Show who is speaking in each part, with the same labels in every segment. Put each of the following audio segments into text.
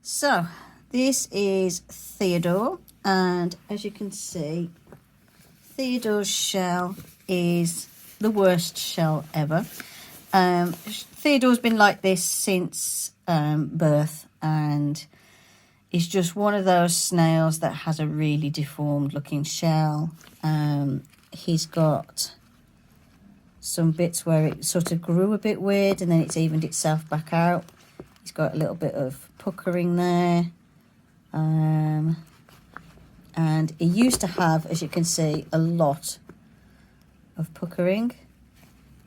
Speaker 1: So this is Theodore, and as you can see, Theodore's shell is the worst shell ever. Theodore's been like this since birth, and is just one of those snails that has a really deformed looking shell. He's got some bits where it sort of grew a bit weird and then it's evened itself back out. He's got a little bit of puckering there. And he used to have, as you can see, a lot of puckering.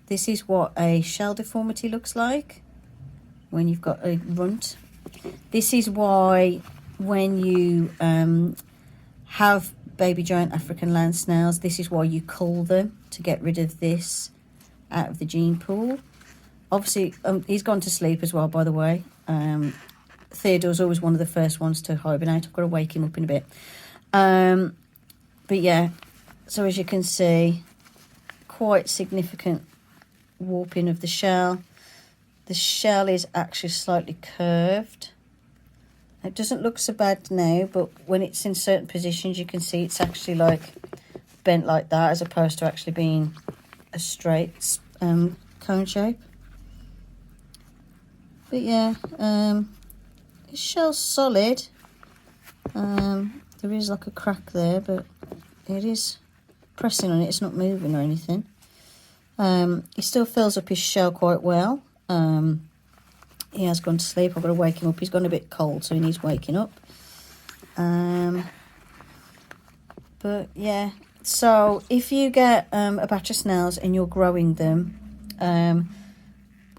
Speaker 1: This is what a shell deformity looks like when you've got a runt. This is why when you have baby giant African land snails, this is why you cull them, to get rid of this out of the gene pool. Obviously, he's gone to sleep as well, by the way. Theodore's always one of the first ones to hibernate. I've got to wake him up in a bit. But yeah, so as you can see, quite significant warping of the shell. The shell is actually slightly curved. It doesn't look so bad now, but when it's in certain positions, you can see it's actually like bent like that, as opposed to actually being a straight cone shape. But yeah, his shell's solid. There is like a crack there, but it is pressing on it. It's not moving or anything. He still fills up his shell quite well. He has gone to sleep. I've got to wake him up. He's gone a bit cold, so he needs waking up. But yeah, so if you get a batch of snails and you're growing them,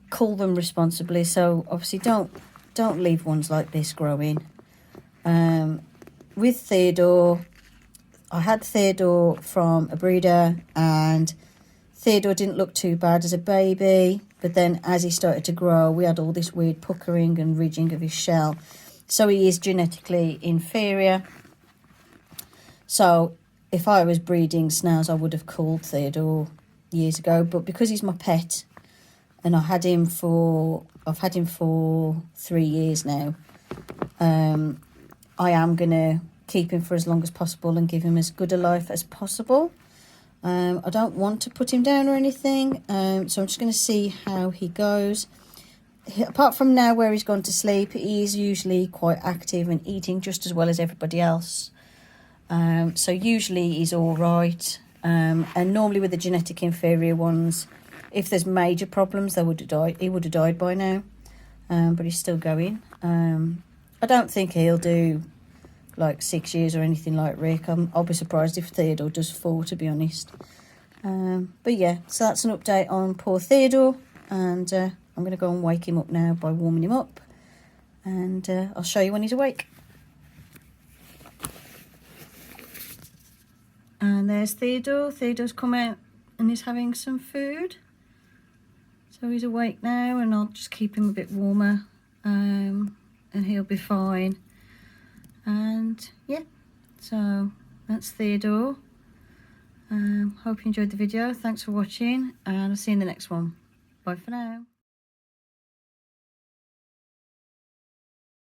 Speaker 1: cull them responsibly. So obviously don't leave ones like this growing. With Theodore, I had Theodore from a breeder, and Theodore didn't look too bad as a baby, but then as he started to grow, we had all this weird puckering and ridging of his shell. So he is genetically inferior. So if I was breeding snails, I would have culled Theodore years ago, but because he's my pet, and I've had him for 3 years now, I am going to keep him for as long as possible and give him as good a life as possible. I don't want to put him down or anything, so I'm just going to see how he goes. Apart from now where he's gone to sleep, he is usually quite active and eating just as well as everybody else. So usually he's all right. And normally with the genetic inferior ones, if there's major problems, they would have died. He would have died by now, but he's still going. I don't think he'll do like 6 years or anything like Rick. I'll be surprised if Theodore does 4, to be honest. But yeah, so that's an update on poor Theodore, and I'm going to go and wake him up now by warming him up, and I'll show you when he's awake. And there's Theodore. Theodore's come out and he's having some food. So he's awake now, and I'll just keep him a bit warmer, and he'll be fine. And yeah, so that's Theodore. Hope you enjoyed the video. Thanks for watching, and I'll see you in the next one. Bye for now.